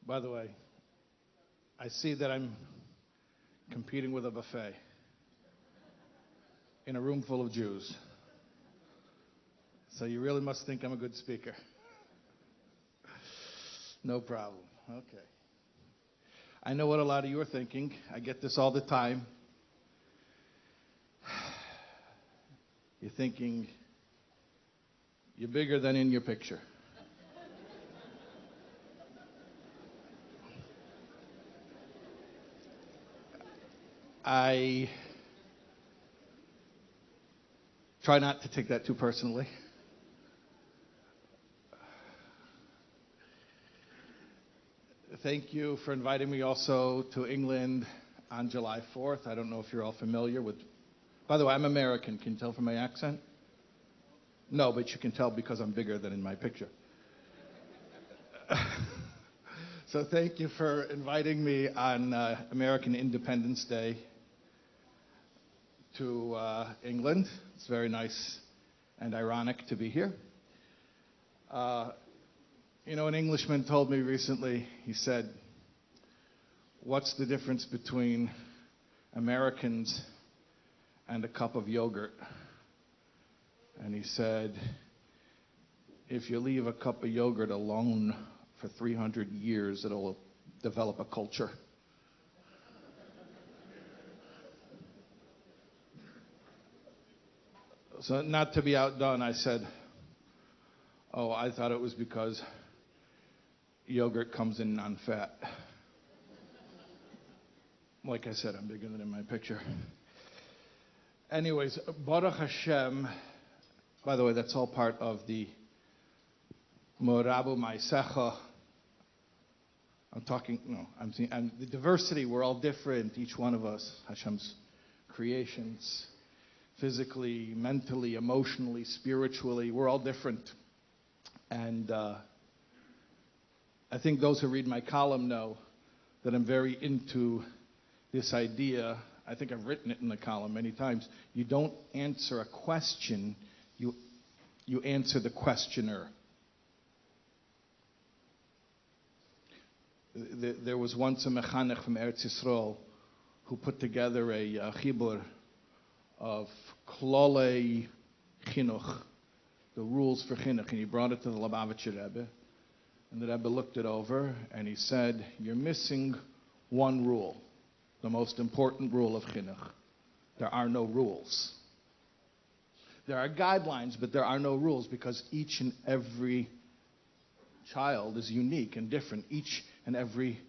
By the way, I see that I'm competing with a buffet in a room full of Jews. So you really must think I'm a good speaker. No problem. Okay. I know what a lot of you are thinking. I get this all the time. You're thinking you're bigger than in your picture. I try not to take that too personally. Thank you for inviting me also to England on July 4th. I don't know if you're all familiar with... By the way, I'm American. Can you tell from my accent? No, but you can tell because I'm bigger than in my picture. So thank you for inviting me on American Independence Day to England. It's very nice and ironic to be here. An Englishman told me recently, he said, "What's the difference between Americans and a cup of yogurt?" And he said, "If you leave a cup of yogurt alone for 300 years, it'll develop a culture." So not to be outdone, I said, "Oh, I thought it was because yogurt comes in non-fat." Like I said, I'm bigger than in my picture. Anyways, Baruch Hashem, by the way, that's all part of the Morabu Maisecha. I'm the diversity, we're all different, each one of us, Hashem's creations, physically, mentally, emotionally, spiritually, we're all different. And I think those who read my column know that I'm very into this idea. I think I've written it in the column many times. You don't answer a question, you answer the questioner. There was once a mechanech from Eretz Yisrael who put together a chibur of klolei chinuch, the rules for chinuch, and he brought it to the Lubavitcher Rebbe. And the Rebbe looked it over, and he said, "You're missing one rule, the most important rule of chinuch. There are no rules. There are guidelines, but there are no rules because each and every child is unique and different. Each and every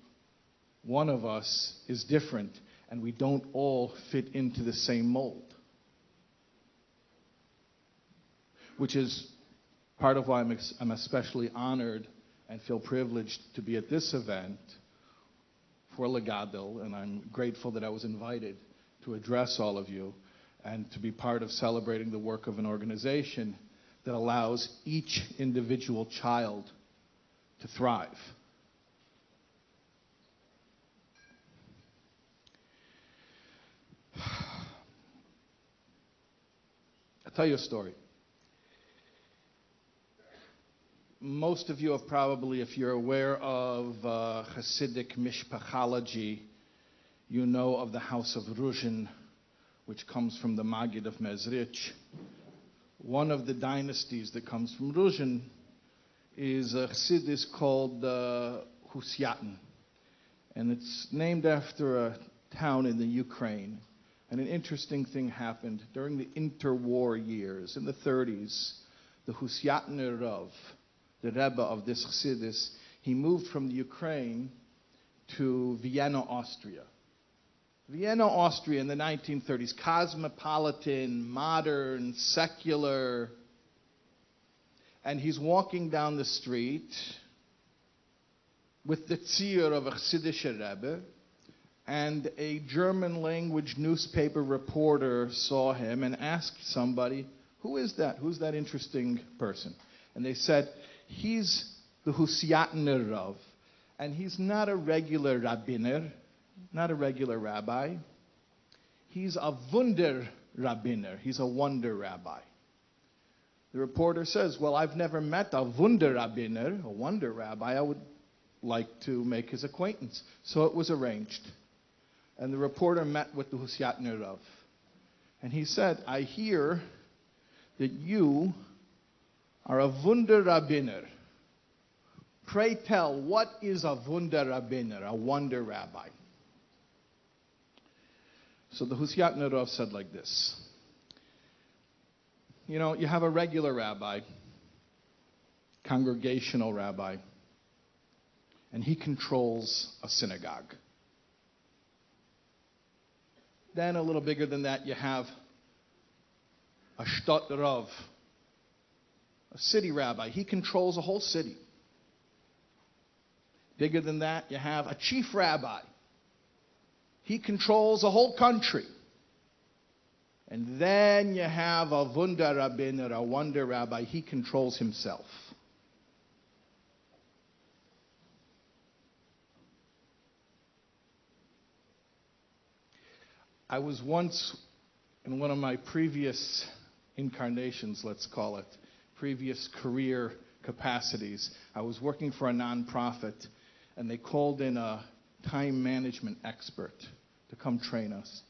one of us is different, and we don't all fit into the same mold." Which is part of why I'm especially honored and feel privileged to be at this event for Legadol, and I'm grateful that I was invited to address all of you and to be part of celebrating the work of an organization that allows each individual child to thrive. I'll tell you a story. Most of you have probably, if you're aware of Hasidic mishpachology, you know of the house of Ruzhin, which comes from the Maggid of Mezrich. One of the dynasties that comes from Ruzhin is a Chassidus called Husyatn, and it's named after a town in the Ukraine. And an interesting thing happened during the interwar years, in the 30s. The Husyatner Rav, the Rebbe of this Chassidus, he moved from the Ukraine to Vienna, Austria. Vienna, Austria in the 1930s, cosmopolitan, modern, secular. And he's walking down the street with the tzir of a Chassidish Rebbe, and a German language newspaper reporter saw him and asked somebody, "Who is that? Who's that interesting person?" And they said, "He's the Husyatner Rav, and he's not a regular rabbiner, not a regular rabbi. He's a wunder rabbiner. He's a wonder rabbi." The reporter says, "Well, I've never met a wunder rabbiner, a wonder rabbi. I would like to make his acquaintance. So it was arranged. And the reporter met with the Husyat Rav. And he said, I hear that you are a Wunder Rabbiner. Pray tell, what is a Wunder Rabbiner, a wonder rabbi? So the Husyat Rav said like this. You know, you have a regular rabbi, congregational rabbi, and he controls a synagogue. Then a little bigger than that, you have a Shtat Rav, a city rabbi. He controls a whole city. Bigger than that, you have a chief rabbi. He controls a whole country. And then you have a Wunder Rabbiner, a wonder rabbi. He controls himself. I was once, in one of my previous incarnations, let's call it, previous career capacities, I was working for a nonprofit, and they called in a time management expert to come train us.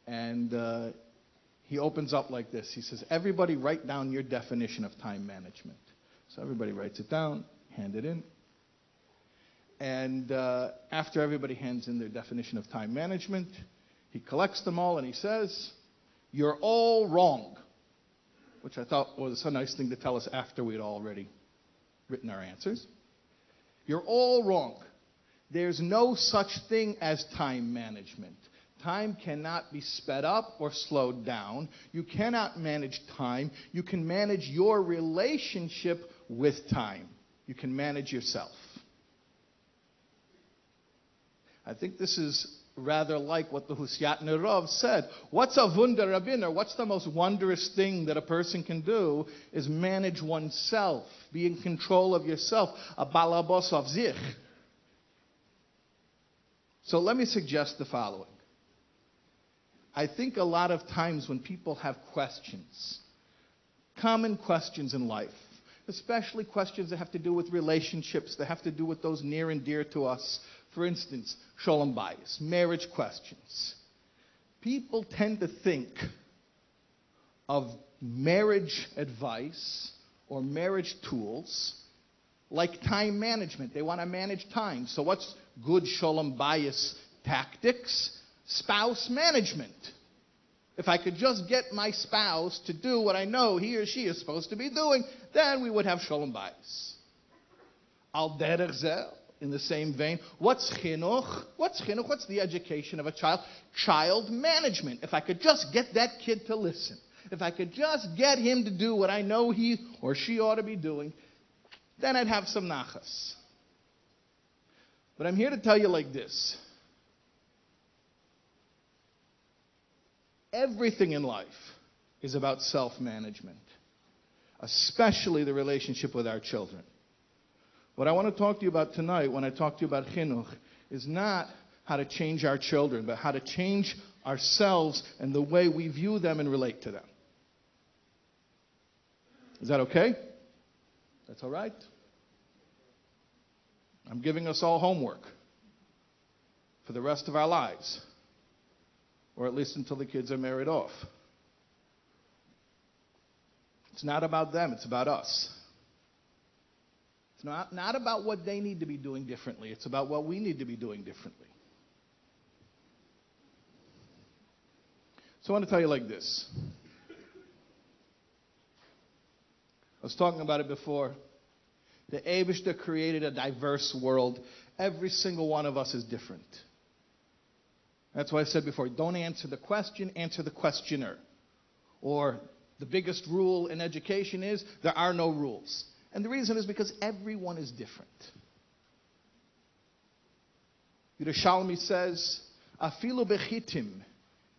And he opens up like this. He says, everybody write down your definition of time management. So everybody writes it down, hand it in. And after everybody hands in their definition of time management, he collects them all and he says, you're all wrong. Which I thought was a nice thing to tell us after we'd already written our answers. You're all wrong. There's no such thing as time management. Time cannot be sped up or slowed down. You cannot manage time. You can manage your relationship with time. You can manage yourself. I think this is rather like what the Husyat Rav said. What's a Wunder Rabbiner? What's the most wondrous thing that a person can do is manage oneself, be in control of yourself, a balabos of zich. So let me suggest the following. I think a lot of times when people have questions, common questions in life, especially questions that have to do with relationships, that have to do with those near and dear to us, for instance, sholem bayis, marriage questions. People tend to think of marriage advice or marriage tools like time management. They want to manage time. So what's good sholem bayis tactics? Spouse management. If I could just get my spouse to do what I know he or she is supposed to be doing, then we would have sholem bayis. Al derech zeh, in the same vein, what's chinuch? What's chinuch? What's the education of a child? Child management. If I could just get that kid to listen, if I could just get him to do what I know he or she ought to be doing, then I'd have some nachas. But I'm here to tell you like this. Everything in life is about self-management, especially the relationship with our children. What I want to talk to you about tonight, when I talk to you about chinuch, is not how to change our children, but how to change ourselves and the way we view them and relate to them. Is that okay? That's all right? I'm giving us all homework for the rest of our lives. Or at least until the kids are married off. It's not about them, it's about us. It's not about what they need to be doing differently, it's about what we need to be doing differently. So I want to tell you like this. I was talking about it before. The Eibishter created a diverse world. Every single one of us is different. That's why I said before, don't answer the question, answer the questioner. Or the biggest rule in education is there are no rules. And the reason is because everyone is different. Yerushalmi says, afilu bechitim,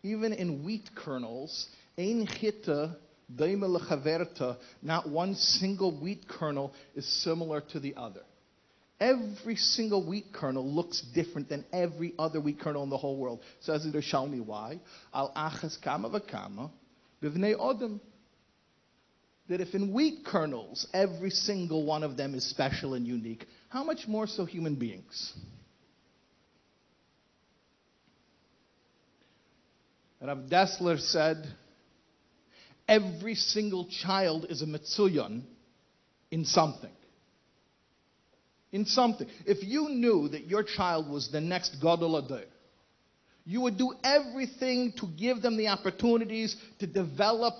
even in wheat kernels, ein chita daime lechaverta, not one single wheat kernel is similar to the other. Every single wheat kernel looks different than every other wheat kernel in the whole world. Says the Yerushalmi, why? Al achas kama v'kama b'vnei odem. that if in wheat kernels every single one of them is special and unique, how much more so human beings? Rav Dessler said, every single child is a Metzuyon in something. In something. If you knew that your child was the next Gadol Ador, you would do everything to give them the opportunities to develop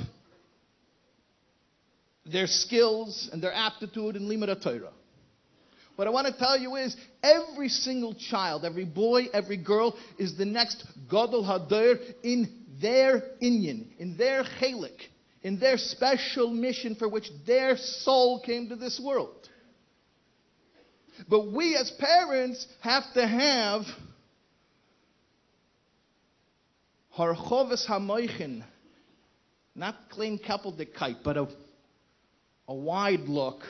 their skills and their aptitude in Limud Torah. What I want to tell you is, every single child, every boy, every girl is the next Gadol Hador in their inyan, in their chelik, in their special mission for which their soul came to this world. But we as parents have to have harchoves hamoichin, not klein kappeldickheit, but a wide look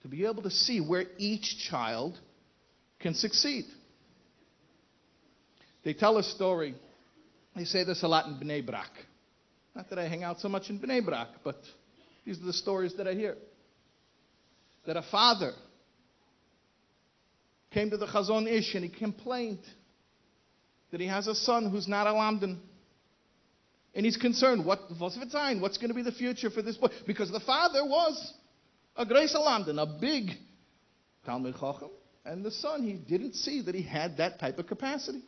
to be able to see where each child can succeed. They tell a story. They say this a lot in Bnei Brak. Not that I hang out so much in Bnei Brak, but these are the stories that I hear. That a father came to the Chazon Ish and he complained that he has a son who's not a lamdan. And he's concerned, what's going to be the future for this boy? Because the father was a Greis lamdan, a big Talmid Chacham, and the son, he didn't see that he had that type of capacity.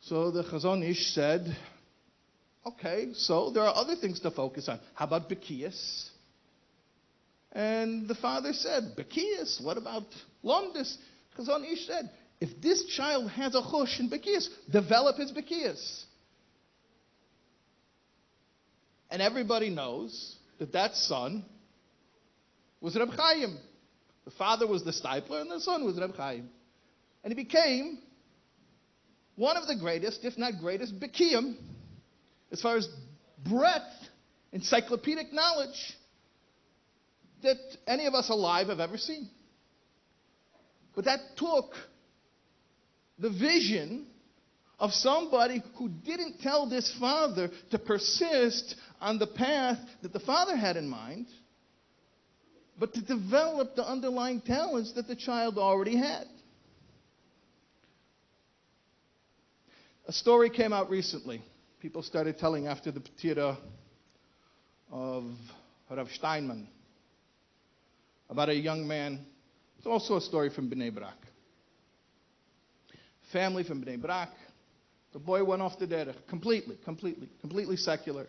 So the Chazon Ish said, okay, so there are other things to focus on. How about Bekiyas? And the father said, Bekiyas, what about Lomdus? Chazon Ish said, if this child has a chush in Bekiyas, develop his Bekiyas. And everybody knows that son was Reb Chaim. The father was the stipler and the son was Reb Chaim. And he became one of the greatest, if not greatest, Bekiyim, as far as breadth, encyclopedic knowledge, that any of us alive have ever seen. But that took the vision of somebody who didn't tell this father to persist on the path that the father had in mind, but to develop the underlying talents that the child already had. A story came out recently. People started telling after the Petira of Rav Steinman about a young man. It's also a story from Bnei Brak. Family from Bnei Brak. The boy went off the derech, completely secular.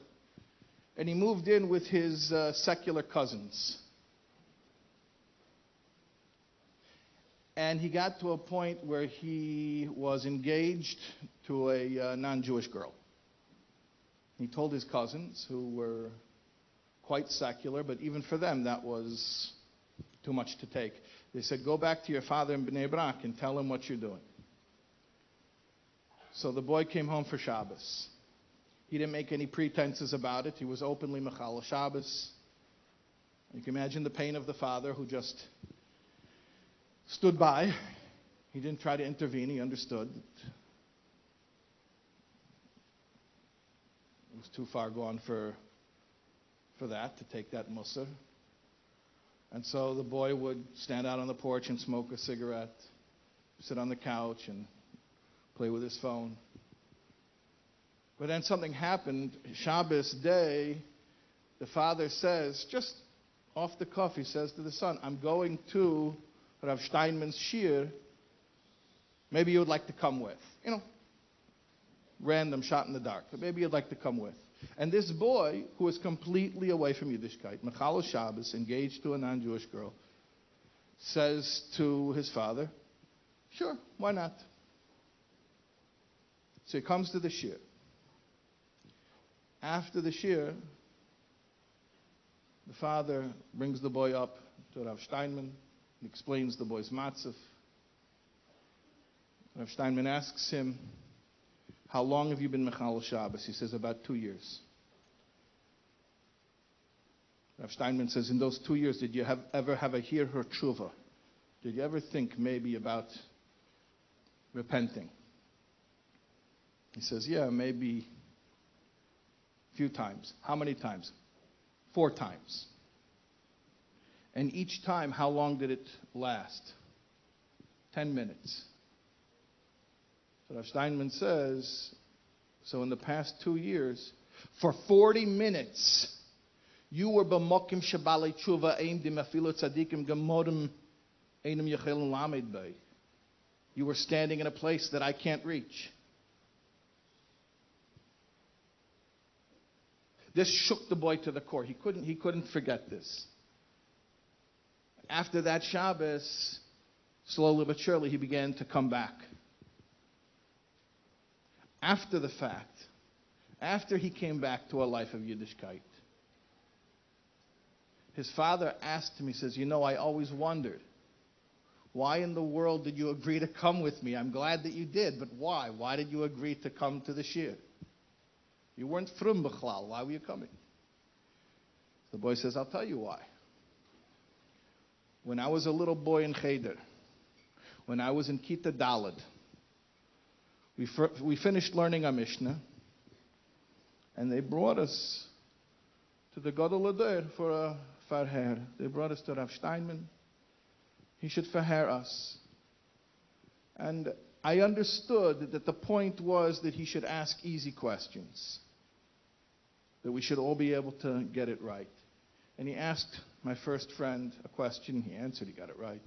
And he moved in with his secular cousins. And he got to a point where he was engaged to a non-Jewish girl. He told his cousins, who were quite secular, but even for them that was too much to take. They said, go back to your father in Bnei Brak and tell him what you're doing. So the boy came home for Shabbos. He didn't make any pretenses about it. He was openly Mechal Shabbos. You can imagine the pain of the father who just stood by. He didn't try to intervene. He understood that it was too far gone for that, to take that musar. And so the boy would stand out on the porch and smoke a cigarette, sit on the couch and play with his phone. But then something happened. Shabbos day, the father says, just off the cuff, he says to the son, I'm going to Rav Steinman's shir. Maybe you would like to come with. Random shot in the dark, but maybe you'd like to come with. And this boy, who is completely away from Yiddishkeit, Mechal Shabbos, engaged to a non-Jewish girl, says to his father, sure, why not? So he comes to the shir. After the shir, the father brings the boy up to Rav Steinman and explains the boy's matzah. Rav Steinman asks him, how long have you been Mechal Shabbos? He says, about 2 years. Rav Steinman says, in those 2 years, did you ever have a hir or tshuva? Did you ever think maybe about repenting? He says, yeah, maybe Few times. How many times? 4 times. And each time, how long did it last? 10 minutes. So Rav Steinman says, so in the past 2 years, for 40 minutes, you were b'mokim shabalei tshuva ein dim afilo tzadikim gemorim einem yechelin lamed bei. You were standing in a place that I can't reach. This shook the boy to the core. He couldn't forget this. After that Shabbos, slowly but surely, he began to come back. After the fact, after he came back to a life of Yiddishkeit, his father asked him, he says, you know, I always wondered, why in the world did you agree to come with me? I'm glad that you did, but why? Why did you agree to come to the shir? You weren't frum b'chlal. Why were you coming? The boy says, I'll tell you why. When I was a little boy in Cheder, when I was in Kita Daled, we finished learning our Mishnah, and they brought us to the Gadol Ader for a farher. They brought us to Rav Steinman. He should farher us. And I understood that the point was that he should ask easy questions, that we should all be able to get it right. And he asked my first friend a question. He answered, he got it right.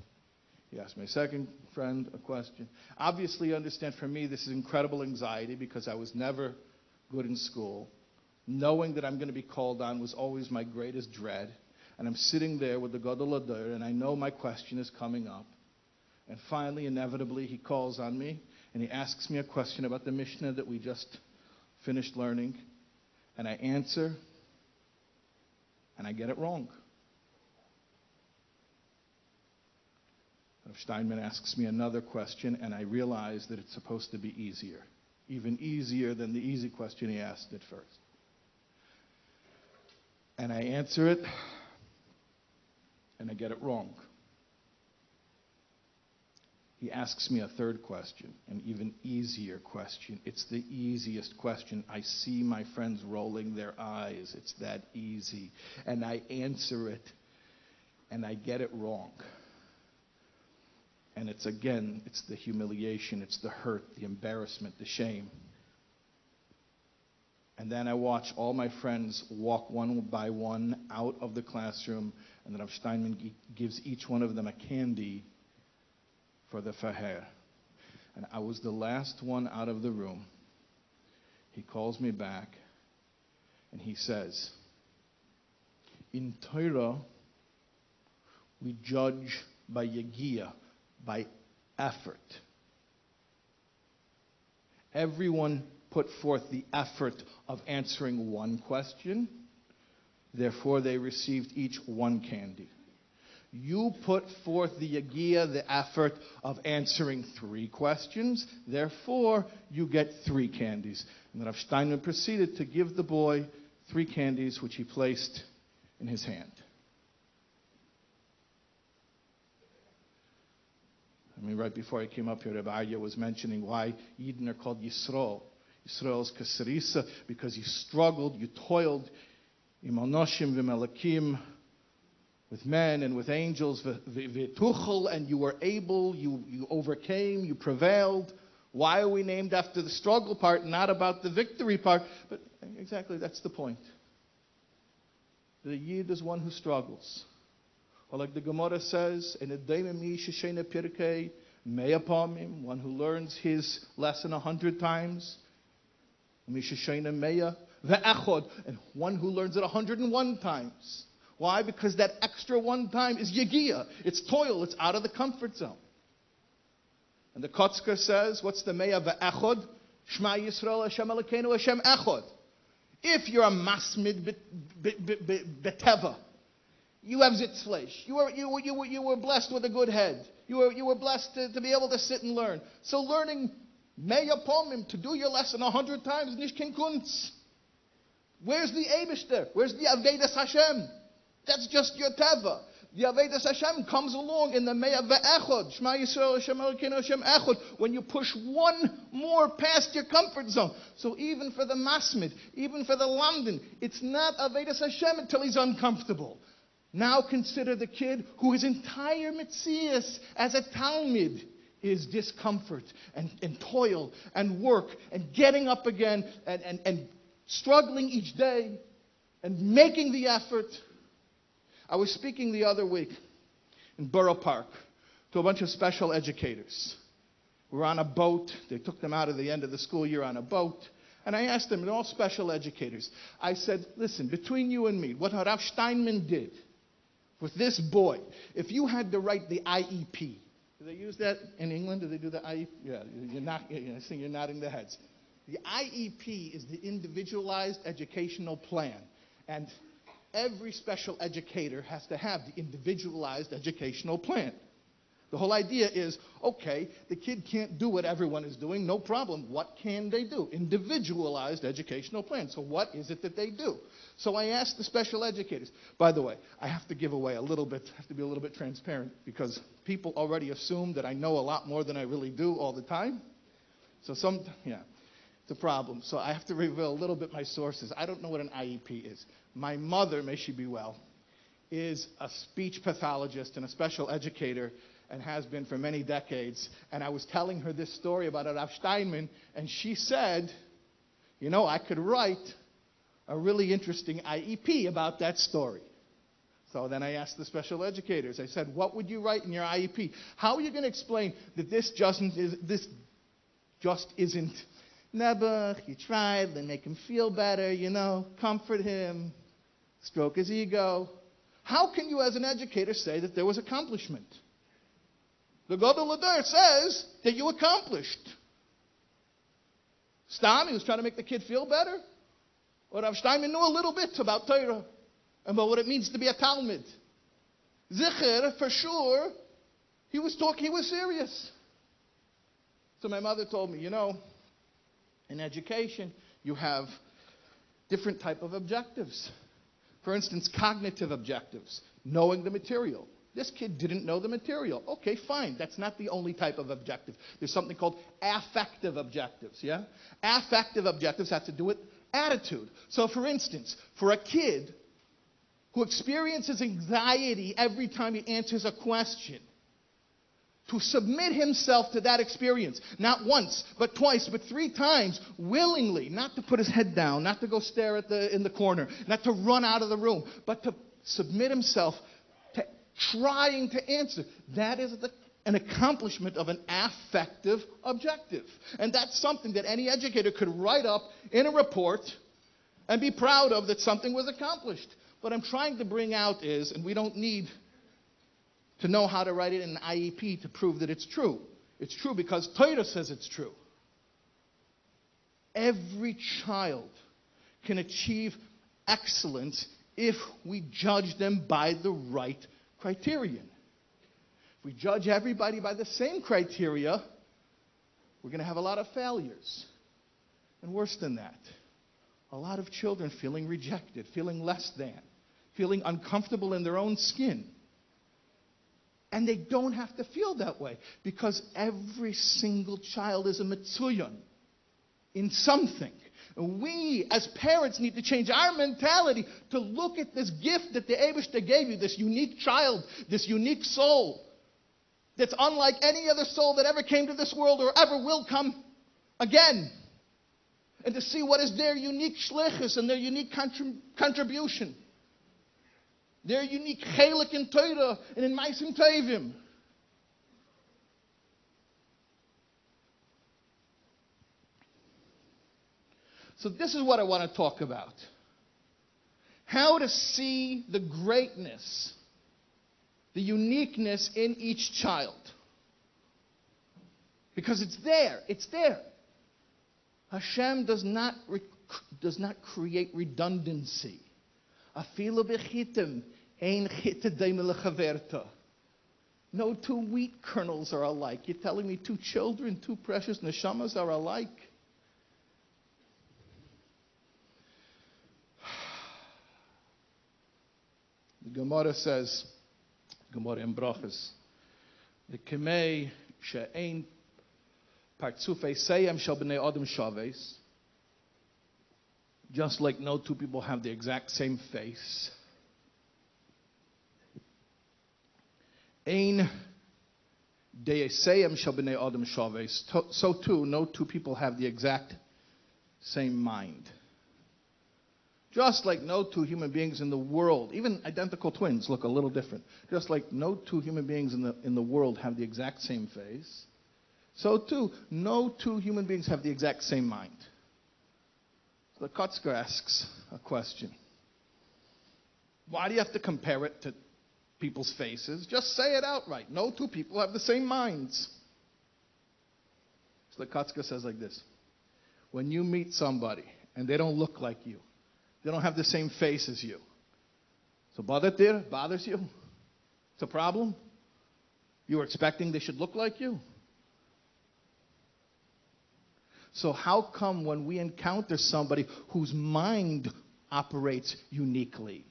He asked my second friend a question. Obviously, you understand, for me, this is incredible anxiety because I was never good in school. Knowing that I'm going to be called on was always my greatest dread. And I'm sitting there with the Gadol Ader, and I know my question is coming up. And finally, inevitably, he calls on me, and he asks me a question about the Mishnah that we just finished learning. And I answer, and I get it wrong. Rav Steinman asks me another question, and I realize that it's supposed to be easier, even easier than the easy question he asked at first. And I answer it, and I get it wrong. He asks me a third question, an even easier question. It's the easiest question. I see my friends rolling their eyes. It's that easy. And I answer it, and I get it wrong. And it's the humiliation, it's the hurt, the embarrassment, the shame. And then I watch all my friends walk one by one out of the classroom, and then Rav Steinman gives each one of them a candy for the faher. And I was the last one out of the room. He calls me back, and he says, in Torah, we judge by yagia, by effort. Everyone put forth the effort of answering one question. Therefore, they received each one candy. You put forth the yagia, the effort of answering 3 questions. Therefore, you get 3 candies. And Rav Steinman proceeded to give the boy 3 candies, which he placed in his hand. I mean, right before I came up here, Rabbi Arya was mentioning why Yidden are called Yisrael. Yisrael is Kasarisa, because you struggled, you toiled, Imanoshim v'melakim, with men and with angels, v'tuchel, and you were able, you overcame, you prevailed. Why are we named after the struggle part, not about the victory part? But exactly, that's the point. The Yid is one who struggles. Or like the Gemara says, one who learns his lesson 100 times, and one who learns it 101 times. Why? Because that extra one time is yagia. It's toil. It's out of the comfort zone. And the Kotzker says, what's the meya ve'echod? Shema Yisrael Hashem Elokeinu Hashem echod. If you're a masmid beteva, you have zitzfleish. You were blessed with a good head. You were blessed to be able to sit and learn. So learning meya pomim, to do your lesson 100 times, nishkin kunz. Where's the Eibishter? Where's the Avedas Hashem? That's just your teva. The Avodas Hashem comes along in the Me'ah Ve'echad, Shema Yisrael Hashem Elokeinu Hashem Echad, when you push one more past your comfort zone. So even for the Masmid, even for the Lamdan, it's not Avodas Hashem until he's uncomfortable. Now consider the kid who his entire Metzias as a Talmid is discomfort and toil and work and getting up again and struggling each day and making the effort. I was speaking the other week in Borough Park to a bunch of special educators. We were on a boat. They took them out at the end of the school year on a boat. And I asked them, they're all special educators. I said, listen, between you and me, what Rav Steinman did with this boy, if you had to write the IEP, do they use that in England? Do they do the IEP? Yeah, you're nodding their heads. The IEP is the Individualized Educational Plan. And every special educator has to have the Individualized Educational Plan. The whole idea is, okay, the kid can't do what everyone is doing, no problem. What can they do? Individualized educational plan. So what is it that they do? So I asked the special educators. By the way, I have to give away a little bit, have to be a little bit transparent, because people already assume that I know a lot more than I really do all the time. So it's a problem. So I have to reveal a little bit my sources. I don't know what an IEP is. My mother, may she be well, is a speech pathologist and a special educator, and has been for many decades. And I was telling her this story about Rav Steinman, and she said, you know, I could write a really interesting IEP about that story. So then I asked the special educators, I said, what would you write in your IEP? How are you going to explain that this just isn't Nebuch, you tried, then make him feel better, comfort him, stroke his ego. How can you as an educator say that there was accomplishment? The Gadol Adar says that you accomplished. Stam, he was trying to make the kid feel better? Or Rav Steinman knew a little bit about Torah and about what it means to be a Talmud. Zicher, for sure, he was serious. So my mother told me, in education, you have different type of objectives. For instance, cognitive objectives, knowing the material. This kid didn't know the material. Okay, fine. That's not the only type of objective. There's something called affective objectives, yeah? Affective objectives have to do with attitude. So, for instance, for a kid who experiences anxiety every time he answers a question, to submit himself to that experience, not once, but twice, but 3 times, willingly, not to put his head down, not to go stare in the corner, not to run out of the room, but to submit himself to trying to answer. That is an accomplishment of an affective objective. And that's something that any educator could write up in a report and be proud of, that something was accomplished. What I'm trying to bring out is, and we don't need to know how to write it in an IEP to prove that it's true. It's true because Torah says it's true. Every child can achieve excellence if we judge them by the right criterion. If we judge everybody by the same criteria, we're going to have a lot of failures. And worse than that, a lot of children feeling rejected, feeling less than, feeling uncomfortable in their own skin. And they don't have to feel that way, because every single child is a metzuyon in something. And we, as parents, need to change our mentality to look at this gift that the Eibishter gave you, this unique child, this unique soul, that's unlike any other soul that ever came to this world or ever will come again. And to see what is their unique shlichus and their unique contribution. Their unique chelik in Torah and in Maisim Tovim. So this is what I want to talk about. How to see the greatness, the uniqueness in each child. Because it's there. It's there. Hashem does not create redundancy. Afilu bechitim ein chita deime lechaverta. No 2 wheat kernels are alike. You're telling me 2 children, 2 precious neshamas are alike? The Gemara says Gemara in Brachos. The Kemei she'ein partzufei seyem shel b'nei adam shaves. Just like no two people have the exact same face. Ein de'eseyem shel b'nei adam shaves. So too, no two people have the exact same mind. Just like no two human beings in the world, even identical twins look a little different. Just like no two human beings in the world have the exact same face, so too, no two human beings have the exact same mind. So the Kotzker asks a question. Why do you have to compare it to people's faces? Just say it outright. No two people have the same minds. So the Kotzker says like this. When you meet somebody and they don't look like you, they don't have the same face as you. So bothers you? It's a problem? You were expecting they should look like you? So how come when we encounter somebody whose mind operates uniquely,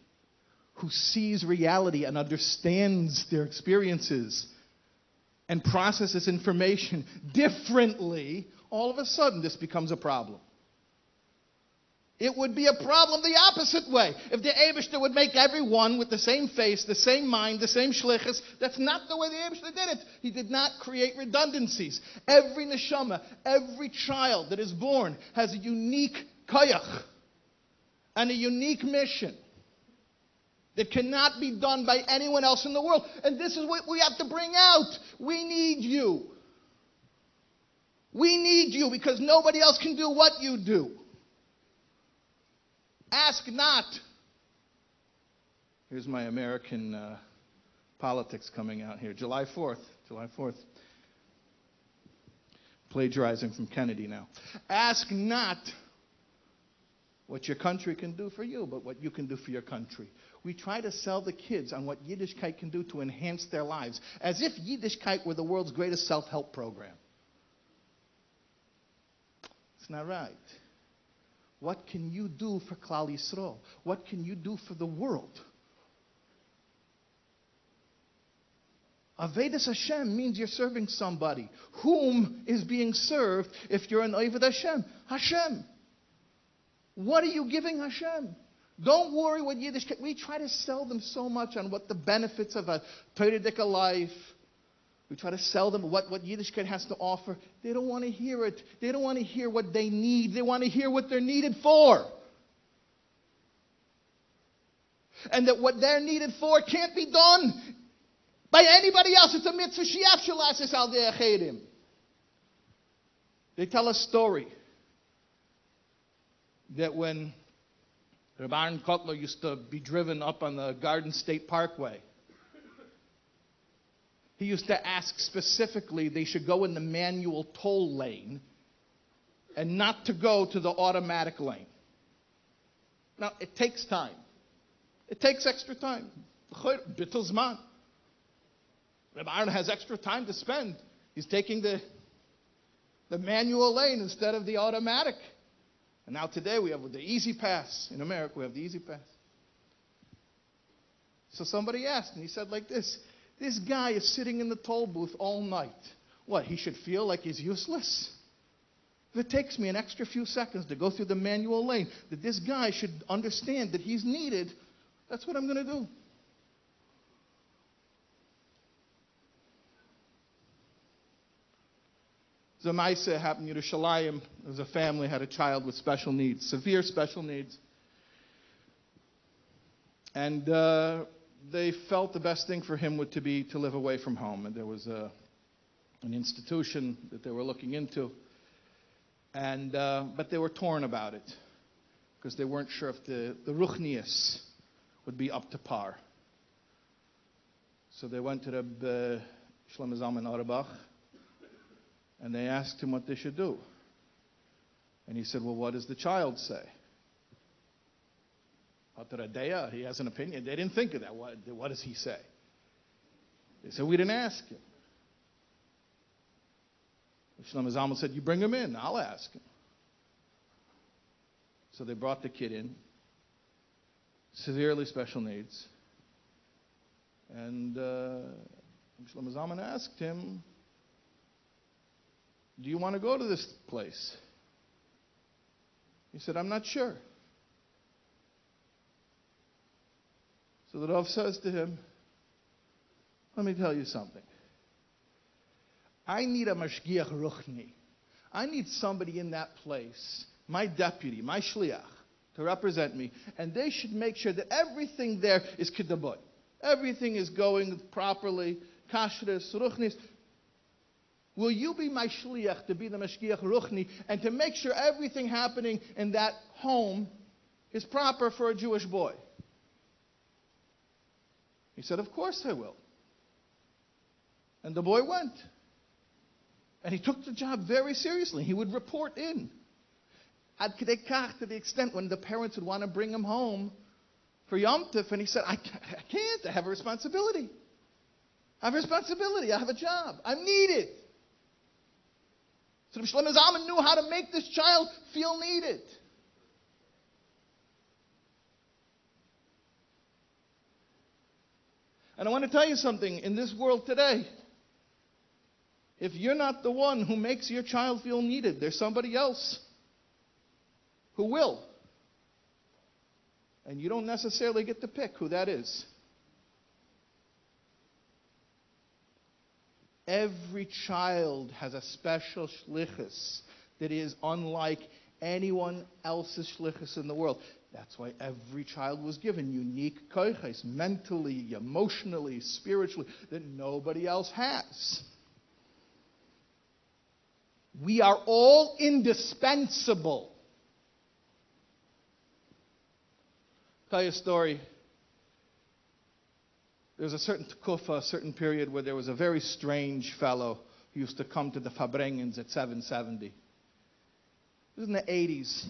who sees reality and understands their experiences and processes information differently, all of a sudden this becomes a problem? It would be a problem the opposite way. If the Eibishter would make everyone with the same face, the same mind, the same shlichus, that's not the way the Eibishter did it. He did not create redundancies. Every neshama, every child that is born has a unique koyach and a unique mission that cannot be done by anyone else in the world. And this is what we have to bring out. We need you. We need you because nobody else can do what you do. Ask not. Here's my American politics coming out here. July 4th. Plagiarizing from Kennedy now. Ask not what your country can do for you, but what you can do for your country. We try to sell the kids on what Yiddishkeit can do to enhance their lives, as if Yiddishkeit were the world's greatest self-help program. It's not right. What can you do for Klal Yisrael? What can you do for the world? Avodas Hashem means you're serving somebody. Whom is being served if you're an Oved Hashem? Hashem. What are you giving Hashem? Don't worry what Yiddishkeit. We try to sell them so much on what the benefits of a Torah life. We try to sell them what Yiddishkeit has to offer. They don't want to hear it. They don't want to hear what they need. They want to hear what they're needed for. And that what they're needed for can't be done by anybody else. It's a mitzvah shiaf shelasis al de'achedim. They tell a story that when Rabbi Aaron Kotler used to be driven up on the Garden State Parkway, he used to ask specifically they should go in the manual toll lane and not to go to the automatic lane. Now, it takes time. It takes extra time. Bittul zman. Rabbi Aaron has extra time to spend. He's taking the manual lane instead of the automatic. And now today we have the Easy Pass. In America, we have the Easy Pass. So somebody asked, and he said like this. This guy is sitting in the toll booth all night. What, he should feel like he's useless? If it takes me an extra few seconds to go through the manual lane, that this guy should understand that he's needed, that's what I'm going to do. Zamaisa happened in Yerushalayim. There was a family had a child with special needs, severe special needs. And they felt the best thing for him would be to live away from home. And there was an institution that they were looking into. And but they were torn about it because they weren't sure if the ruchnius would be up to par. So they went to Rabbi Shlomo Zalman Auerbach and they asked him what they should do. And he said, well, what does the child say? He has an opinion. They didn't think of that. What does he say? They said, we didn't ask him. Shlomo Zalman said, you bring him in. I'll ask him. So they brought the kid in, severely special needs. And Shlomo Zalman asked him, do you want to go to this place? He said, I'm not sure. So the Rav says to him, let me tell you something. I need a mashgiach ruchni. I need somebody in that place, my deputy, my shliach, to represent me, and they should make sure that everything there is kedabot. Everything is going properly, kashrus, ruchnis. Will you be my shliach to be the mashgiach ruchni and to make sure everything happening in that home is proper for a Jewish boy? He said, of course I will. And the boy went. And he took the job very seriously. He would report in. Ad kedei kach, to the extent when the parents would want to bring him home for Yom Tov, and he said, I can't. I have a responsibility. I have a responsibility. I have a job. I'm needed. So Shlomo Zalman knew how to make this child feel needed. And I want to tell you something. In this world today, if you're not the one who makes your child feel needed, there's somebody else who will. And you don't necessarily get to pick who that is. Every child has a special shlichus that is unlike anyone else's shlichus in the world. That's why every child was given unique koiches, mentally, emotionally, spiritually, that nobody else has. We are all indispensable. I'll tell you a story. There was a certain tekufa, a certain period where there was a very strange fellow who used to come to the Fabrengens at 770. It was in the 80s.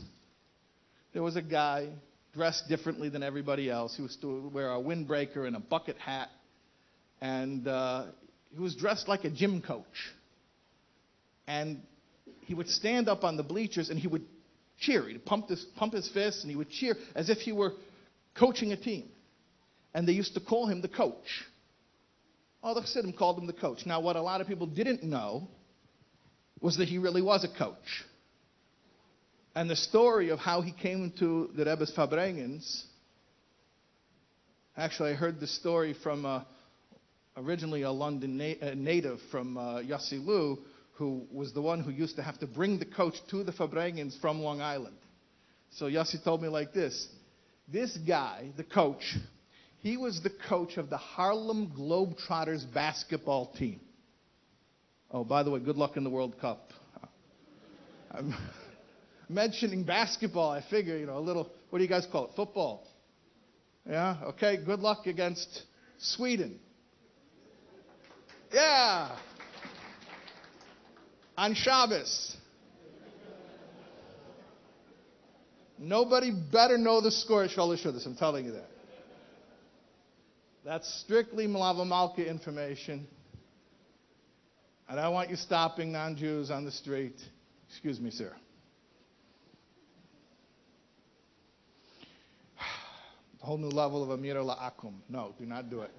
There was a guy dressed differently than everybody else. He used to wear a windbreaker and a bucket hat. And he was dressed like a gym coach. And he would stand up on the bleachers and he would cheer. He'd pump his fists and he would cheer as if he were coaching a team. And they used to call him the coach. All the Chassidim called him the coach. Now, what a lot of people didn't know was that he really was a coach. And the story of how he came into the Rebbe's Fabrengens, actually I heard the story from originally a London native from Yossi Lu, who was the one who used to have to bring the coach to the Fabrengens from Long Island. So Yossi told me like this. This guy, the coach, he was the coach of the Harlem Globetrotters basketball team. Oh, by the way, good luck in the World Cup. I'm mentioning basketball, I figure, a little, what do you guys call it? Football. Yeah? Okay, good luck against Sweden. Yeah! On Shabbos. Nobody better know the score at Shalosh Shudas, I'm telling you that. That's strictly Malava Malka information. I don't want you stopping non-Jews on the street. Excuse me, sir. A whole new level of Amira La'akum. No, do not do it.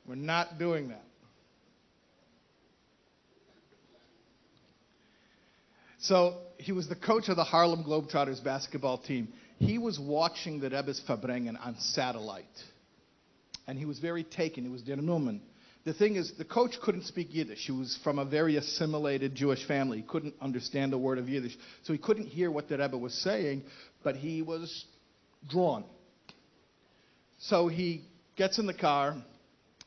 We're not doing that. So he was the coach of the Harlem Globetrotters basketball team. He was watching the Rebbe's Fabrengen on satellite. And he was very taken. He was der Numen. The thing is, the coach couldn't speak Yiddish. He was from a very assimilated Jewish family. He couldn't understand a word of Yiddish. So he couldn't hear what the Rebbe was saying, but he was drawn. So he gets in the car,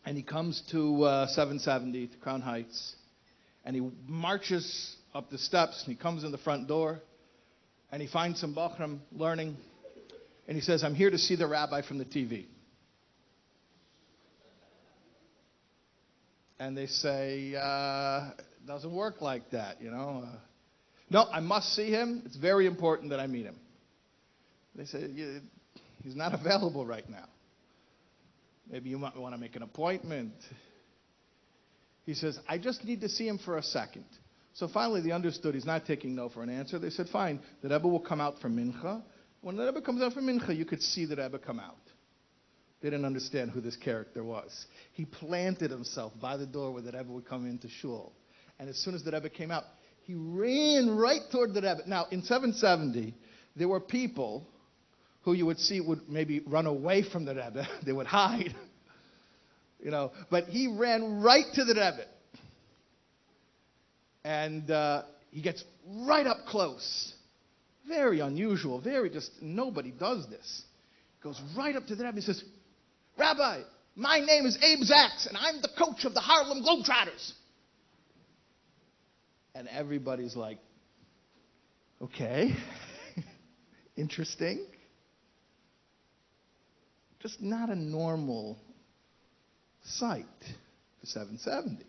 and he comes to 770, to Crown Heights, and he marches up the steps, and he comes in the front door, and he finds some Bachram learning, and he says, I'm here to see the rabbi from the TV. And they say, it doesn't work like that, No, I must see him. It's very important that I meet him. They say, he's not available right now. Maybe you might want to make an appointment. He says, I just need to see him for a second. So finally they understood he's not taking no for an answer. They said, fine, the Rebbe will come out for Mincha. When the Rebbe comes out for Mincha, you could see the Rebbe come out. They didn't understand who this character was. He planted himself by the door where the Rebbe would come into shul. And as soon as the Rebbe came out, he ran right toward the Rebbe. Now, in 770, there were people who you would see would maybe run away from the Rebbe. They would hide. But he ran right to the Rebbe. And he gets right up close. Very unusual, nobody does this. Goes right up to the Rebbe and says, Rabbi, my name is Abe Zaks, and I'm the coach of the Harlem Globetrotters. And everybody's like, okay, interesting. Just not a normal sight for 770.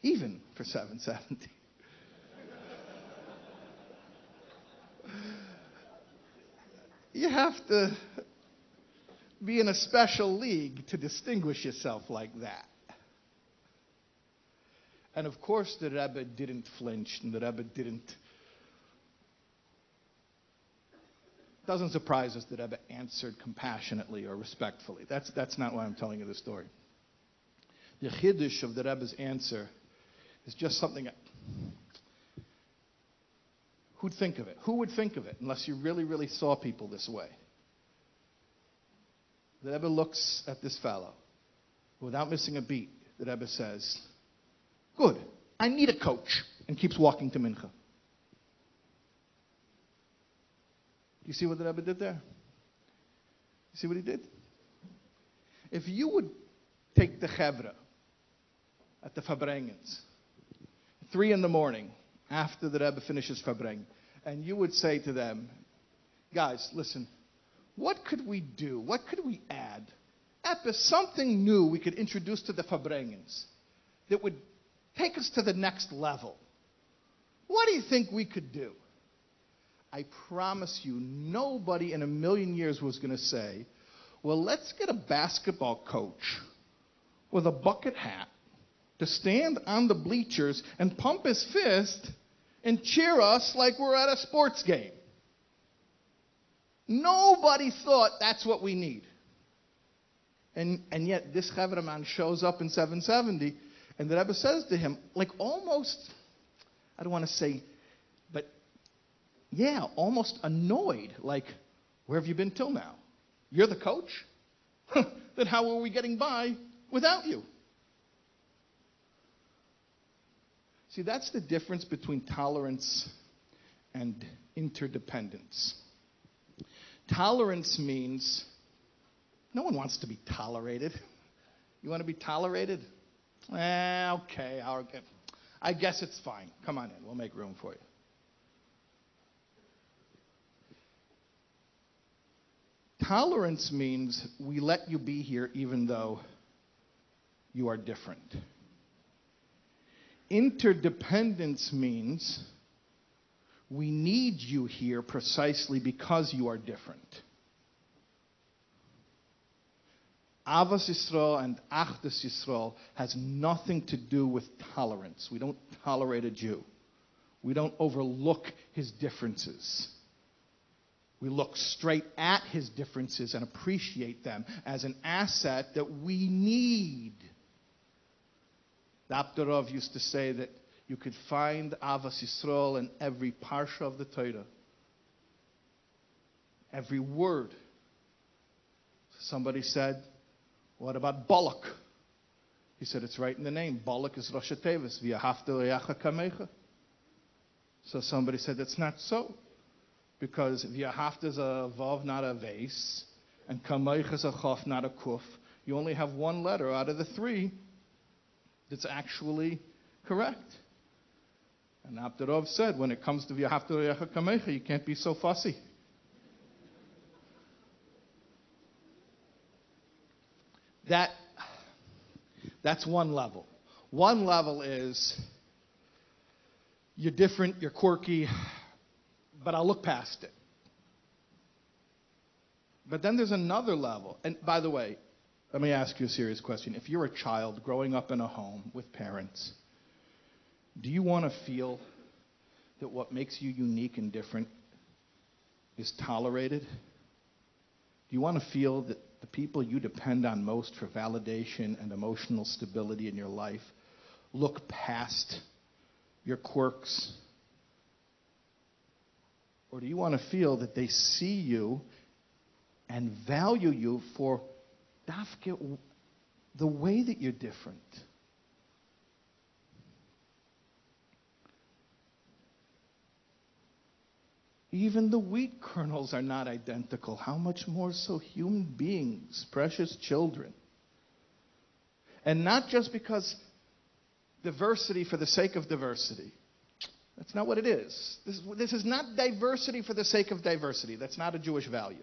Even for 770. You have to be in a special league to distinguish yourself like that. And of course, the Rebbe didn't flinch, and the Rebbe doesn't surprise us that Rebbe answered compassionately or respectfully. That's not why I'm telling you the story. The chiddush of the Rebbe's answer is just something. Who'd think of it? Who would think of it unless you really, really saw people this way? The Rebbe looks at this fellow. Without missing a beat, the Rebbe says, good, I need a coach, and keeps walking to Mincha. You see what the Rebbe did there? You see what he did? If you would take the Chevra at the Fabrengens, 3 a.m, after the Rebbe finishes Fabreng, and you would say to them, guys, listen, what could we do? What could we add? Something new we could introduce to the Fabrengens that would take us to the next level. What do you think we could do? I promise you, nobody in a million years was going to say, well, let's get a basketball coach with a bucket hat to stand on the bleachers and pump his fist and cheer us like we're at a sports game. Nobody thought that's what we need. And yet this Chevraman shows up in 770, and the Rebbe says to him, like almost, I don't want to say, but yeah, almost annoyed, like, where have you been till now? You're the coach? Then how are we getting by without you? See, that's the difference between tolerance and interdependence. Tolerance means no one wants to be tolerated. You want to be tolerated? Okay, I guess it's fine. Come on in. We'll make room for you. Tolerance means we let you be here even though you are different. Interdependence means we need you here precisely because you are different. Avos Yisrael and Achdus Yisrael has nothing to do with tolerance. We don't tolerate a Jew. We don't overlook his differences. We look straight at his differences and appreciate them as an asset that we need. The Abderov used to say that you could find Avos Yisrael in every parsha of the Torah. Every word. Somebody said, what about Balak? He said, it's right in the name. Balak is Rosh Tevis, v'yahavta l'yacha kamecha. So somebody said, that's not so. Because v'yahavta is a vav, not a vase, and kamecha is a chaf, not a kuf. You only have one letter out of the 3 that's actually correct. And Abderov said, when it comes to v'yahavta l'yacha kamecha, you can't be so fussy. That's one level. One level is you're different, you're quirky, but I'll look past it. But then there's another level. And by the way, let me ask you a serious question. If you're a child growing up in a home with parents, do you want to feel that what makes you unique and different is tolerated? Do you want to feel that the people you depend on most for validation and emotional stability in your life look past your quirks? Or do you want to feel that they see you and value you for the way that you're different? Even the wheat kernels are not identical. How much more so human beings, precious children? And not just because diversity for the sake of diversity. That's not what it is. This is not diversity for the sake of diversity. That's not a Jewish value.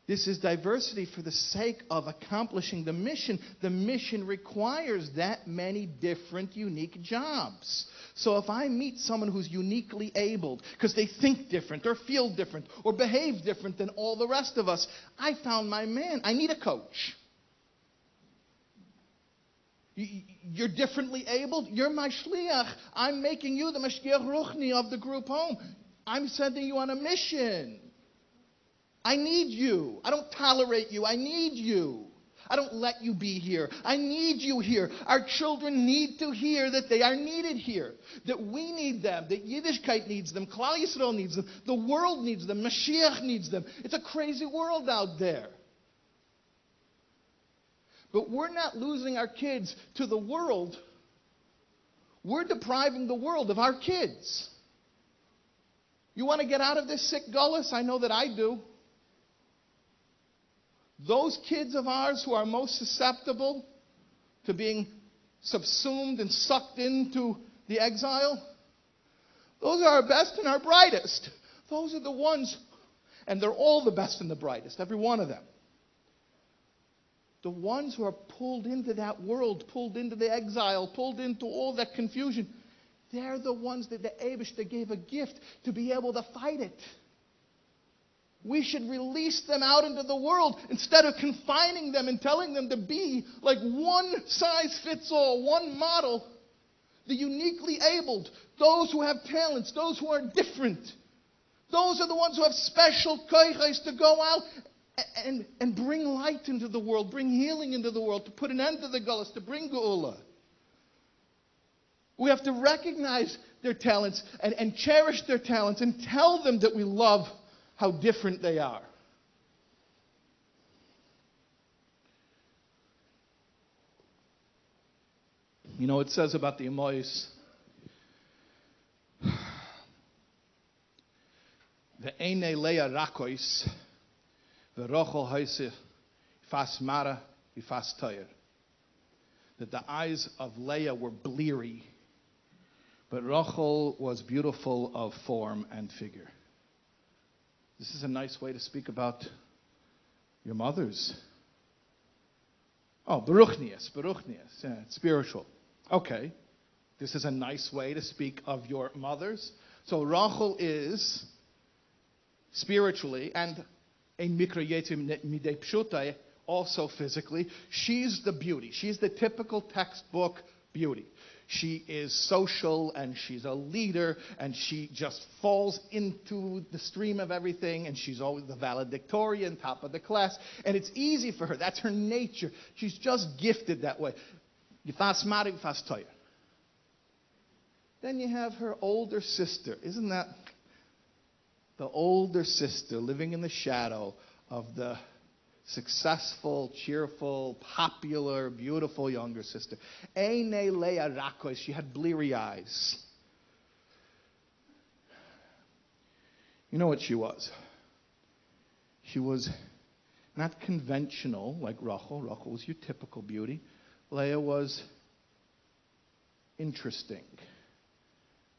This is diversity for the sake of accomplishing the mission. The mission requires that many different, unique jobs. So if I meet someone who's uniquely abled because they think different or feel different or behave different than all the rest of us, I found my man. I need a coach. You're differently abled. You're my shliach. I'm making you the mashgiach ruchni of the group home. I'm sending you on a mission. I need you. I don't tolerate you. I need you. I don't let you be here. I need you here. Our children need to hear that they are needed here. That we need them. That Yiddishkeit needs them. Klal Yisrael needs them. The world needs them. Mashiach needs them. It's a crazy world out there. But we're not losing our kids to the world. We're depriving the world of our kids. You want to get out of this sick gullus? I know that I do. Those kids of ours who are most susceptible to being subsumed and sucked into the exile, those are our best and our brightest. Those are the ones, and they're all the best and the brightest, every one of them. The ones who are pulled into that world, pulled into the exile, pulled into all that confusion, they're the ones that the Eibishter gave a gift to be able to fight it. We should release them out into the world instead of confining them and telling them to be like one size fits all, one model. The uniquely abled, those who have talents, those who are different. Those are the ones who have special koiches to go out and bring light into the world, bring healing into the world, to put an end to the gullus, to bring geula. We have to recognize their talents and cherish their talents and tell them that we love how different they are. You know, it says about the Emois, the Eine Leia Rakois, the Rochel Heise, Fas Mara, Fas Toyer. That the eyes of Leah were bleary, but Rochel was beautiful of form and figure. This is a nice way to speak about your mothers. Oh, beruchnius, yeah, it's spiritual. Okay, this is a nice way to speak of your mothers. So Rachel is spiritually and a mikra yetim midei pshutai, also physically. She's the beauty. She's the typical textbook beauty. She is social, and she's a leader, and she just falls into the stream of everything, and she's always the valedictorian, top of the class, and it's easy for her. That's her nature. She's just gifted that way. Yifas mari, yifas toyer. Then you have her older sister. Isn't that the older sister living in the shadow of the successful, cheerful, popular, beautiful younger sister? Eine Leia Rakois. She had bleary eyes. You know what she was? She was not conventional like Rachel. Rachel was your typical beauty. Leah was interesting.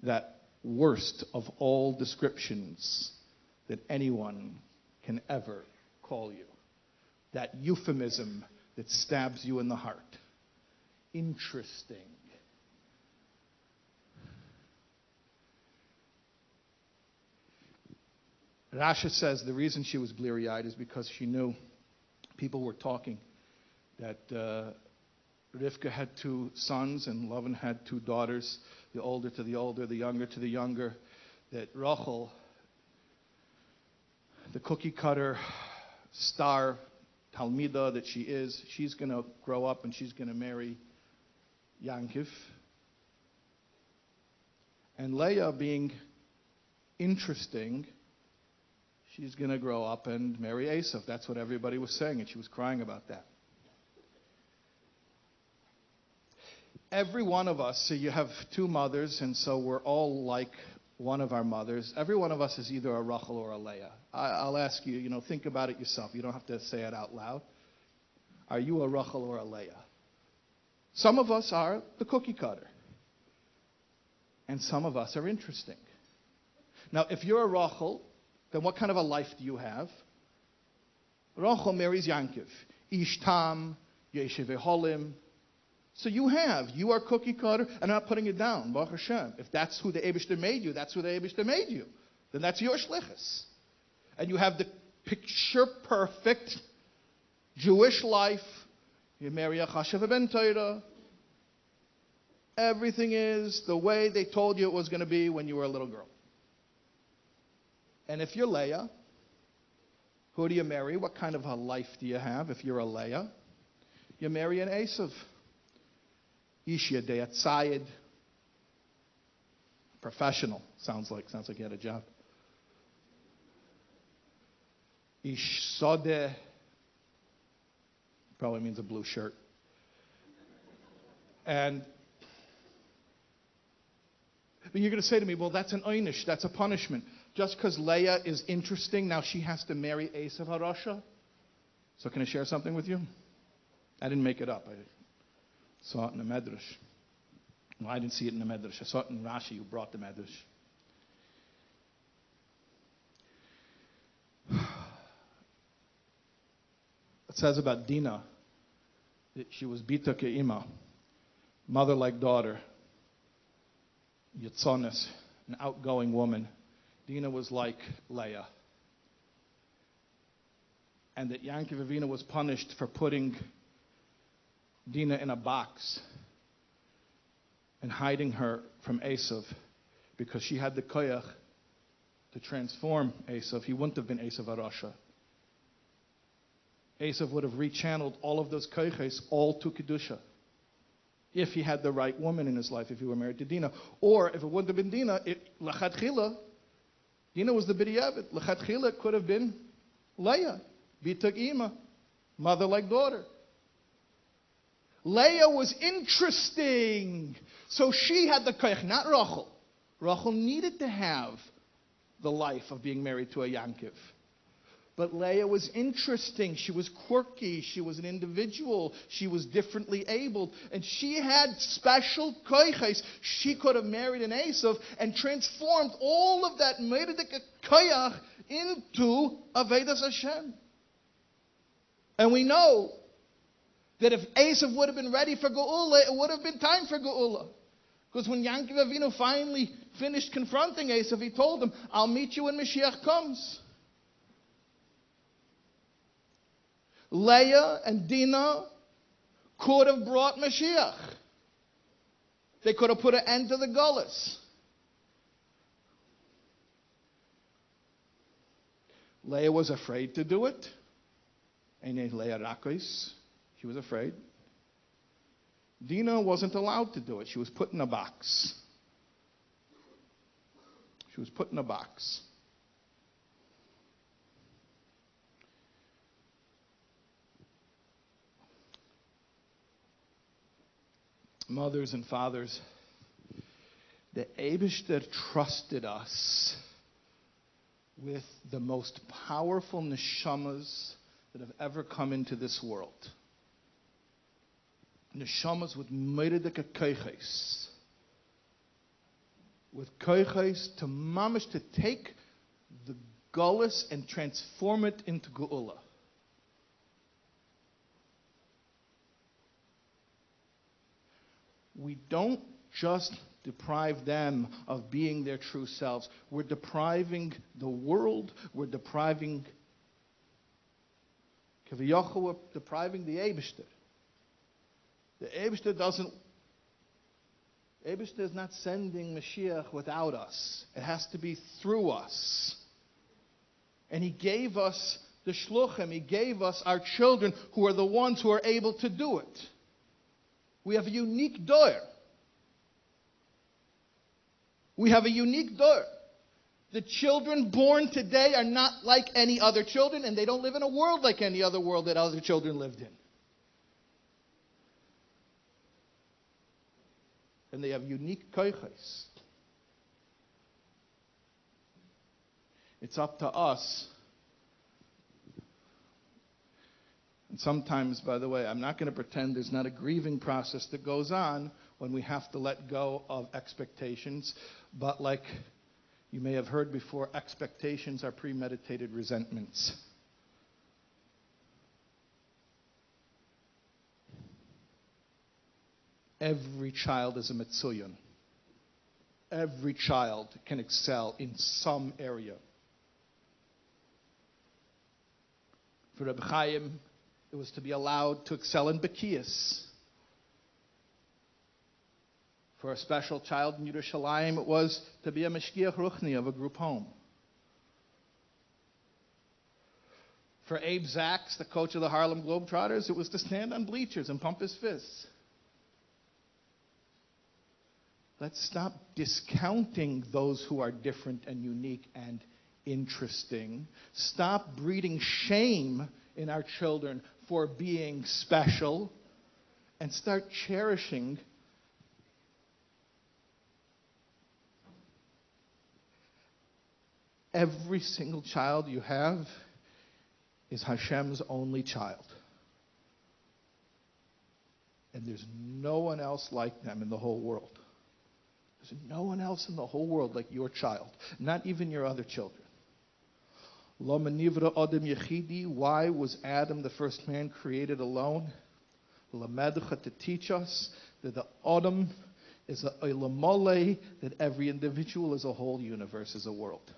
That worst of all descriptions that anyone can ever call you. That euphemism that stabs you in the heart. Interesting. Rasha says the reason she was bleary-eyed is because she knew people were talking that Rivka had 2 sons and Lavan had 2 daughters, the older to the older, the younger to the younger, that Rachel, the cookie cutter star Talmida that she is, she's going to grow up and she's going to marry Yankov. And Leah, being interesting, she's going to grow up and marry Esav. That's what everybody was saying, and she was crying about that. Every one of us, so you have two mothers, and so we're all like one of our mothers. Every one of us is either a Rachel or a Leah. I'll ask you, think about it yourself. You don't have to say it out loud. Are you a Rachel or a Leah? Some of us are the cookie cutter. And some of us are interesting. Now, if you're a Rachel, then what kind of a life do you have? Rachel marries Yankov. Ish Tam, Yeshive Holim. So you are cookie cutter, and I'm not putting it down, Baruch Hashem. If that's who the Eibishter made you, that's who the Eibishter made you. Then that's your shlichus. And you have the picture-perfect Jewish life. You marry a Chashav ben Torah. Everything is the way they told you it was going to be when you were a little girl. And if you're Leah, who do you marry? What kind of a life do you have if you're a Leah? You marry an Esav. Ish Yadei Tzayid. Professional. Sounds like he had a job. Ish Sodeh. Probably means a blue shirt. And but you're going to say to me, well, that's an einish, that's a punishment. Just because Leah is interesting, now she has to marry Esav HaRasha? So can I share something with you? I didn't make it up. I saw it in the Medrash. Well, I didn't see it in the Medrash. I saw it in Rashi, who brought the Medrash. It says about Dinah that she was Bita Ke'ima, mother like daughter. Yitzonis, an outgoing woman. Dinah was like Leah. And that Yankov Avinu was punished for putting Dinah in a box and hiding her from Esav because she had the koyach to transform Esav. He wouldn't have been Esav HaRasha. Esav would have rechanneled all of those koyches all to Kedusha. If he had the right woman in his life, if he were married to Dinah. Or if it wouldn't have been Dinah, Lachatchila, Dinah was the B'diavad. Lachatchila, it could have been Leah, Bita Ima, mother like daughter. Leah was interesting. So she had the koyach, not Rachel. Rachel needed to have the life of being married to a Yankov. But Leah was interesting. She was quirky. She was an individual. She was differently abled. And she had special koyches. She could have married an Esav and transformed all of that Meredek koyach into Avedas Hashem. And we know that if Esav would have been ready for Geula, it would have been time for Geula. Because when Yankov Avinu finally finished confronting Esav, he told him, I'll meet you when Mashiach comes. Leah and Dinah could have brought Mashiach. They could have put an end to the Gullus. Leah was afraid to do it. Eine Leah Rakos. She was afraid. Dinah wasn't allowed to do it. She was put in a box. She was put in a box. Mothers and fathers, the Eibishter trusted us with the most powerful neshamas that have ever come into this world. Neshamas with meredek koyches. With koyches to mamish, to take the gullus and transform it into geula. We don't just deprive them of being their true selves. We're depriving the world. We're depriving Kaviyachal. We're depriving the Eibishter. The Eibishter is not sending Mashiach without us. It has to be through us. And he gave us the shluchim. He gave us our children who are the ones who are able to do it. We have a unique door. We have a unique door. The children born today are not like any other children, and they don't live in a world like any other world that other children lived in. And they have unique koiches. It's up to us. And sometimes, by the way, I'm not going to pretend there's not a grieving process that goes on when we have to let go of expectations. But like you may have heard before, expectations are premeditated resentments. Every child is a Metzuyan. Every child can excel in some area. For Rabbi Chaim, it was to be allowed to excel in Bekiyas. For a special child in Yerushalayim, it was to be a Meshgiach Ruchni of a group home. For Abe Zaks, the coach of the Harlem Globetrotters, it was to stand on bleachers and pump his fists. Let's stop discounting those who are different and unique and interesting. Stop breeding shame in our children for being special, and start cherishing every single child you have is Hashem's only child. And there's no one else like them in the whole world. There's no one else in the whole world like your child, not even your other children. Lo menivra adam yechidi. Why was Adam, the first man, created alone? Lamedcha, to teach us that the Adam is a ilamole, that every individual is a whole universe, is a world.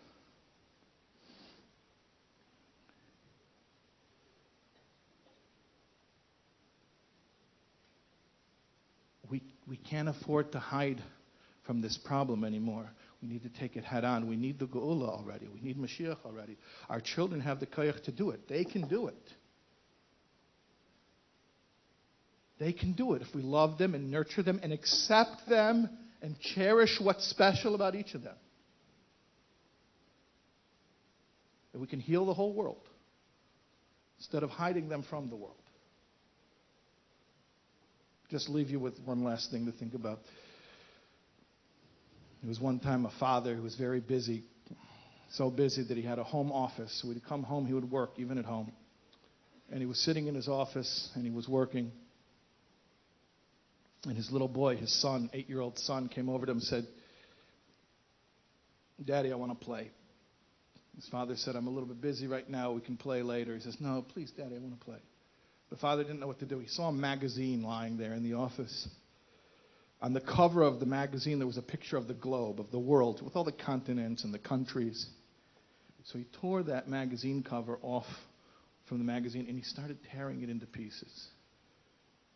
We can't afford to hide from this problem anymore. We need to take it head on. We need the Geula already. We need Mashiach already. Our children have the koyach to do it. They can do it. They can do it if we love them and nurture them and accept them and cherish what's special about each of them. And we can heal the whole world instead of hiding them from the world. Just leave you with one last thing to think about. There was one time a father who was very busy, so busy that he had a home office. So when he'd come home, he would work, even at home. And he was sitting in his office, and he was working. And his little boy, his son, 8-year-old son, came over to him and said, "Daddy, I want to play." His father said, "I'm a little bit busy right now. We can play later." He says, "No, please, Daddy, I want to play." The father didn't know what to do. He saw a magazine lying there in the office. On the cover of the magazine, there was a picture of the globe, of the world, with all the continents and the countries. So he tore that magazine cover off from the magazine, and he started tearing it into pieces.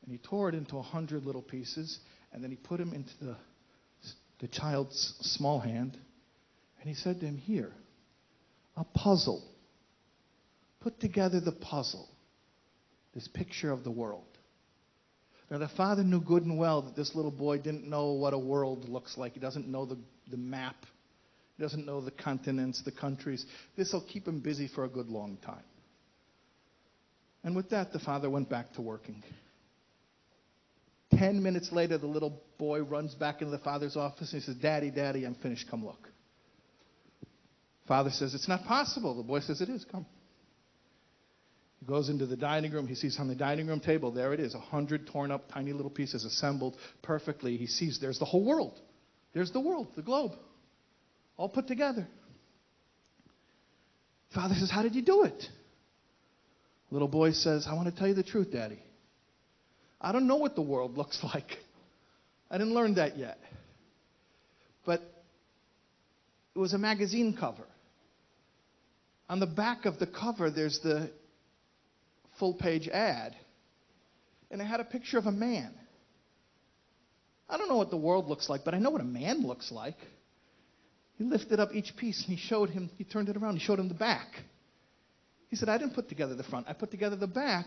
And he tore it into 100 little pieces, and then he put them into the child's small hand, and he said to him, "Here, a puzzle. Put together the puzzle, this picture of the world." Now, the father knew good and well that this little boy didn't know what a world looks like. He doesn't know the map. He doesn't know the continents, the countries. This will keep him busy for a good long time. And with that, the father went back to working. 10 minutes later, the little boy runs back into the father's office and he says, "Daddy, Daddy, I'm finished. Come look." Father says, "It's not possible." The boy says, "It is. Come." He goes into the dining room. He sees on the dining room table, there it is, 100 torn up tiny little pieces assembled perfectly. He sees there's the whole world. There's the world, the globe, all put together. Father says, "How did you do it?" Little boy says, "I want to tell you the truth, Daddy. I don't know what the world looks like. I didn't learn that yet. But it was a magazine cover. On the back of the cover, there's the full-page ad. And it had a picture of a man. I don't know what the world looks like, but I know what a man looks like." He lifted up each piece and he turned it around, he showed him the back. He said, I didn't put together the front. I put together the back,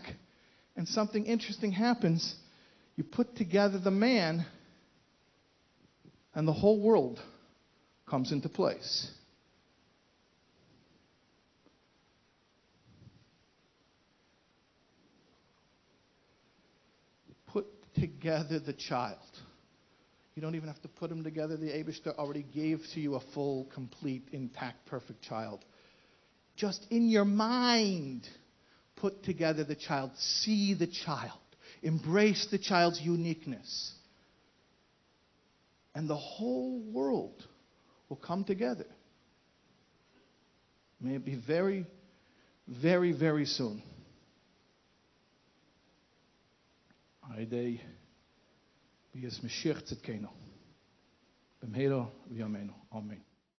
and something interesting happens. You put together the man, and the whole world comes into place. Put together the child. You don't even have to put them together. The Eibishter already gave to you a full, complete, intact, perfect child. Just in your mind, put together the child. See the child. Embrace the child's uniqueness. And the whole world will come together. May it be very, very, very soon. Aidei Bias Mashiach Tzidkenu. B'mheira v'yameinu. Amen.